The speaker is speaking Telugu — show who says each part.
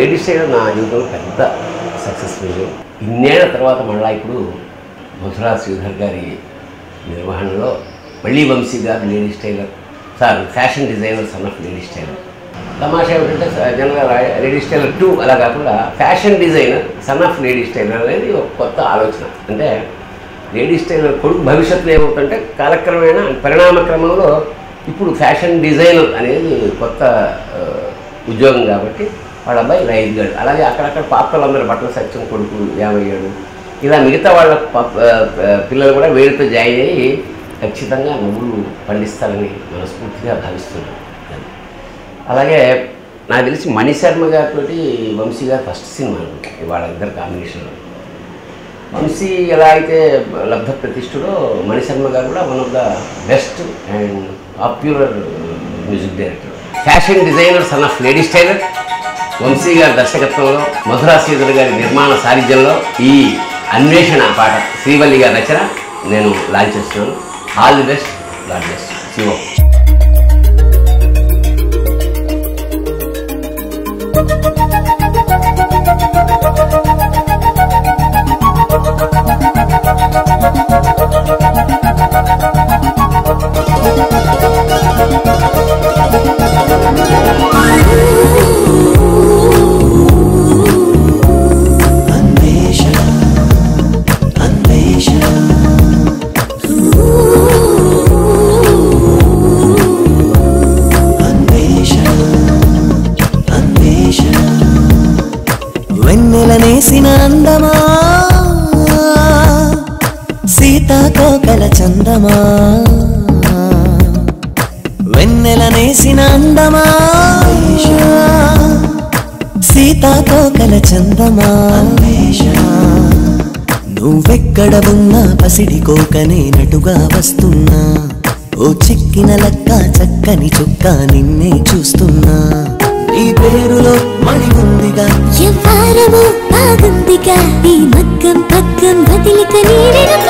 Speaker 1: లేడీస్ టైలర్ నా జీవితంలో పెద్ద సక్సెస్ఫుల్. ఇన్నేళ్ల తర్వాత మళ్ళీ ఇప్పుడు మధురా శ్రీధర్ గారి నిర్వహణలో మళ్ళీ Vamsi garu ladies tailor fashion designer son of ladies tailor. తమాషా ఏమిటంటే జనరల్గా లేడీస్ టైలర్ 2 అలా కాకుండా fashion designer son of ladies tailor అనేది ఒక కొత్త ఆలోచన. అంటే లేడీస్ టైలర్ కొడుకు భవిష్యత్తులో ఏమవుతుందంటే కాలక్రమేణా పరిణామ క్రమంలో ఇప్పుడు ఫ్యాషన్ డిజైనర్ అనేది కొత్త ఉద్యోగం కాబట్టి వాళ్ళ అబ్బాయి రైతు గారు. అలాగే అక్కడక్కడ పాపలందరూ బట్టల సత్యం కొడుకు 57 ఇలా మిగతా వాళ్ళ పిల్లలు కూడా వీళ్ళతో జాయిన్ అయ్యి ఖచ్చితంగా నువ్వులు పండిస్తారని మనస్ఫూర్తిగా భావిస్తున్నాను. అలాగే నాకు తెలిసి మణిశర్మ గారితో వంశీ గారు ఫస్ట్ సినిమా వాళ్ళ ఇద్దరు కాంబినేషన్లో. వంశీ ఎలా అయితే లబ్ధ ప్రతిష్ఠుడో మణిశర్మ గారు కూడా one of the best and popular music director. Fashion designer son of ladies tailor Vamsi గారి దర్శకత్వంలో మధురా శ్రీధర్ గారి నిర్మాణ సారథ్యంలో ఈ అన్వేషణ పాట శ్రీవల్లి గారి రచన నేను లాంచ్ చేస్తున్నాను. All the best. God bless. Shiva.
Speaker 2: వెన్నెలనేసిన అందమా సీతాకోకల చందమా, వెన్నెలనేసిన అందమా సీతాకోకల చందమా, నువ్వెక్కడ ఉన్నా పసిడి కోకనే నటుగా వస్తున్నా, ఓ చిక్కిన లక్క చక్కని చుక్క నిన్నే చూస్తున్నా, నీ పేరులో మణి ఉందిగా
Speaker 3: ఎవ్వారమో బాగుందిగా ఈ మగ్గం పగ్గం వదిలిక నీడెనుక